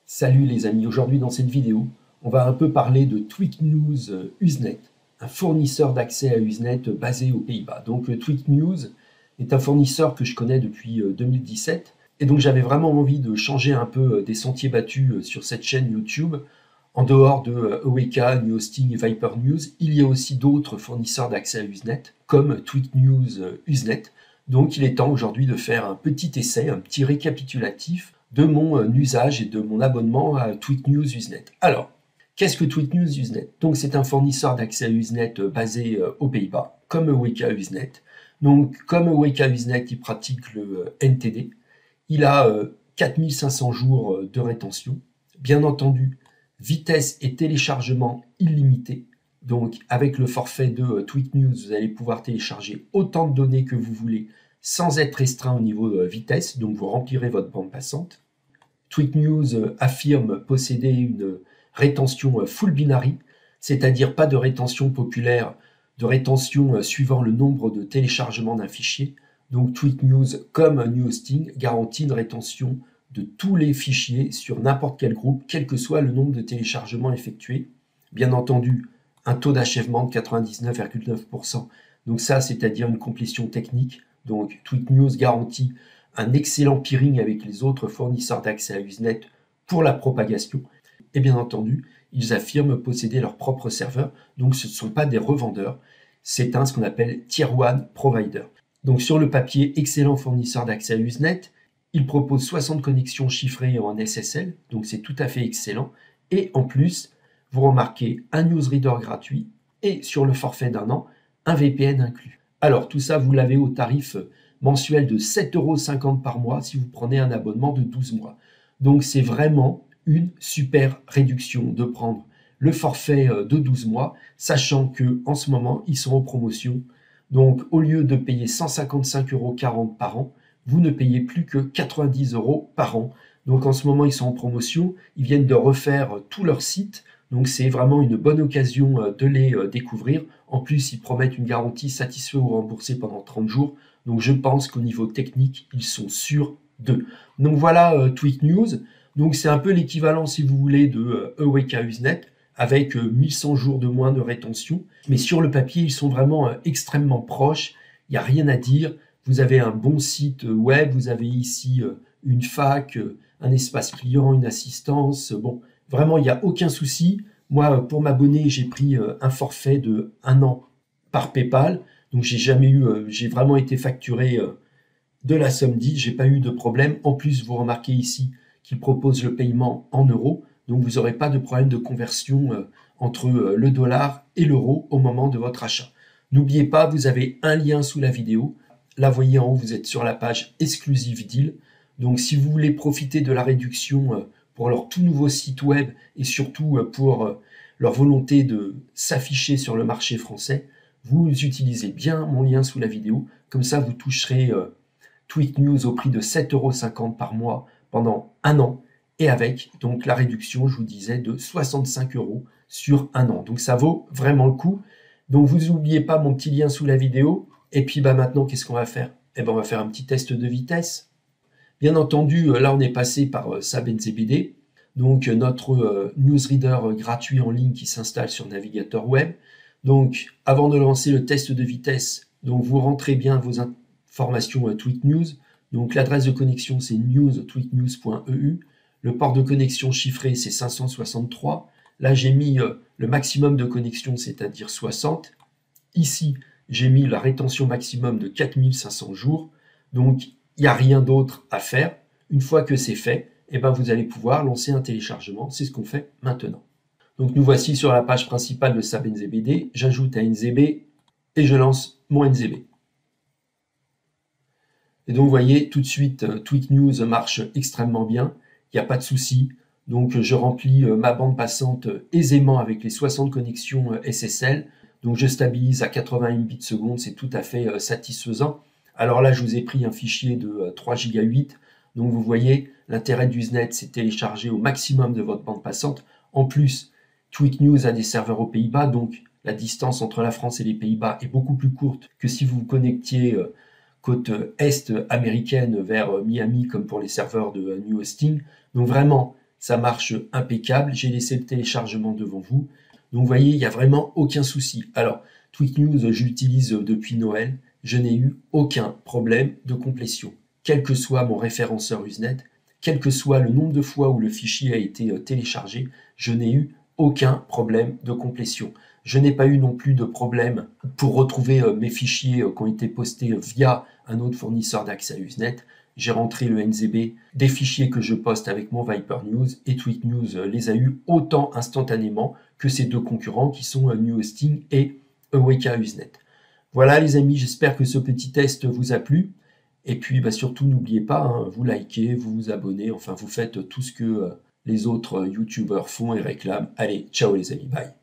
Salut les amis, aujourd'hui dans cette vidéo, on va un peu parler de TweakNews Usenet, un fournisseur d'accès à Usenet basé aux Pays-Bas. Donc TweakNews est un fournisseur que je connais depuis 2017 et donc j'avais vraiment envie de changer un peu des sentiers battus sur cette chaîne YouTube. En dehors de Eureka, NewHosting et Viper News, il y a aussi d'autres fournisseurs d'accès à Usenet comme TweakNews Usenet. Donc il est temps aujourd'hui de faire un petit essai, un petit récapitulatif de mon usage et de mon abonnement à TweakNews Usenet. Alors, qu'est-ce que TweakNews Usenet? Donc c'est un fournisseur d'accès à Usenet basé aux Pays-Bas, comme Eureka Usenet. Donc comme Eureka Usenet, il pratique le NTD. Il a 4500 jours de rétention. Bien entendu, vitesse et téléchargement illimité. Donc avec le forfait de TweakNews, vous allez pouvoir télécharger autant de données que vous voulez sans être restreint au niveau vitesse, donc vous remplirez votre bande passante. TweakNews affirme posséder une rétention full binary, c'est-à-dire pas de rétention populaire, de rétention suivant le nombre de téléchargements d'un fichier. Donc TweakNews, comme NewHosting, garantit une rétention de tous les fichiers sur n'importe quel groupe, quel que soit le nombre de téléchargements effectués. Bien entendu, un taux d'achèvement de 99,9%. Donc ça, c'est-à-dire une complétion technique. Donc TweakNews garantit un excellent peering avec les autres fournisseurs d'accès à Usenet pour la propagation. Et bien entendu, ils affirment posséder leur propre serveur. Donc ce ne sont pas des revendeurs. C'est ce qu'on appelle Tier 1 Provider. Donc sur le papier, excellent fournisseur d'accès à Usenet. Il propose 60 connexions chiffrées en SSL. Donc c'est tout à fait excellent. Et en plus, vous remarquez un newsreader gratuit et sur le forfait d'un an, un VPN inclus. Alors tout ça, vous l'avez au tarif mensuel de 7,50 € par mois si vous prenez un abonnement de 12 mois. Donc c'est vraiment une super réduction de prendre le forfait de 12 mois, sachant que en ce moment, ils sont en promotion. Donc au lieu de payer 155,40 € par an, vous ne payez plus que 90 € par an. Donc en ce moment, ils sont en promotion, ils viennent de refaire tout leur site. Donc c'est vraiment une bonne occasion de les découvrir. En plus, ils promettent une garantie satisfait ou remboursée pendant 30 jours. Donc je pense qu'au niveau technique, ils sont sûrs d'eux. Donc voilà TweakNews. Donc c'est un peu l'équivalent, si vous voulez, de Eureka Usenet, avec 1100 jours de moins de rétention. Mais sur le papier, ils sont vraiment extrêmement proches. Il n'y a rien à dire. Vous avez un bon site web, vous avez ici une fac, un espace client, une assistance. Bon, vraiment, il n'y a aucun souci. Moi, pour m'abonner, j'ai pris un forfait de 1 an par PayPal. Donc, j'ai vraiment été facturé de la somme dite. J'ai pas eu de problème. En plus, vous remarquez ici qu'il propose le paiement en euros. Donc, vous n'aurez pas de problème de conversion entre le dollar et l'euro au moment de votre achat. N'oubliez pas, vous avez un lien sous la vidéo. Là, vous voyez en haut, vous êtes sur la page Exclusive Deal. Donc, si vous voulez profiter de la réduction pour leur tout nouveau site web et surtout pour leur volonté de s'afficher sur le marché français, vous utilisez bien mon lien sous la vidéo. Comme ça, vous toucherez TweakNews au prix de 7,50 € par mois pendant 1 an. Et avec donc la réduction, je vous disais, de 65 € sur 1 an. Donc ça vaut vraiment le coup. Donc vous n'oubliez pas mon petit lien sous la vidéo. Et puis maintenant, qu'est-ce qu'on va faire? Eh ben, on va faire un petit test de vitesse. Bien entendu, là on est passé par SAB-NZBD, donc notre newsreader gratuit en ligne qui s'installe sur navigateur web. Donc avant de lancer le test de vitesse, donc vous rentrez bien vos informations TweakNews. Donc l'adresse de connexion c'est news.tweaknews.eu. Le port de connexion chiffré c'est 563. Là j'ai mis le maximum de connexion, c'est-à-dire 60. Ici j'ai mis la rétention maximum de 4500 jours. Donc il n'y a rien d'autre à faire. Une fois que c'est fait, eh ben, vous allez pouvoir lancer un téléchargement. C'est ce qu'on fait maintenant. Donc nous voici sur la page principale de SAB-NZBD. J'ajoute un NZB et je lance mon NZB. Et donc vous voyez tout de suite, TweakNews marche extrêmement bien. Il n'y a pas de souci. Donc je remplis ma bande passante aisément avec les 60 connexions SSL. Donc je stabilise à 81 bits secondes. C'est tout à fait satisfaisant. Alors là, je vous ai pris un fichier de 3 Go 8. Donc vous voyez, l'intérêt d'Usenet, c'est télécharger au maximum de votre bande passante. En plus, TweakNews a des serveurs aux Pays-Bas, donc la distance entre la France et les Pays-Bas est beaucoup plus courte que si vous vous connectiez côte est américaine vers Miami, comme pour les serveurs de NewHosting. Donc vraiment, ça marche impeccable. J'ai laissé le téléchargement devant vous. Donc vous voyez, il n'y a vraiment aucun souci. Alors, TweetNews, je l'utilise depuis Noël. Je n'ai eu aucun problème de complétion. Quel que soit mon référenceur Usenet, quel que soit le nombre de fois où le fichier a été téléchargé, je n'ai eu aucun problème de complétion. Je n'ai pas eu non plus de problème pour retrouver mes fichiers qui ont été postés via un autre fournisseur d'accès à Usenet. J'ai rentré le NZB des fichiers que je poste avec mon Viper News et TweetNews les a eu autant instantanément que ces deux concurrents qui sont New Hosting et Aweka Usenet. Voilà les amis, j'espère que ce petit test vous a plu. Et puis surtout, n'oubliez pas, hein, vous likez, vous vous abonnez, enfin vous faites tout ce que les autres YouTubeurs font et réclament. Allez, ciao les amis, bye.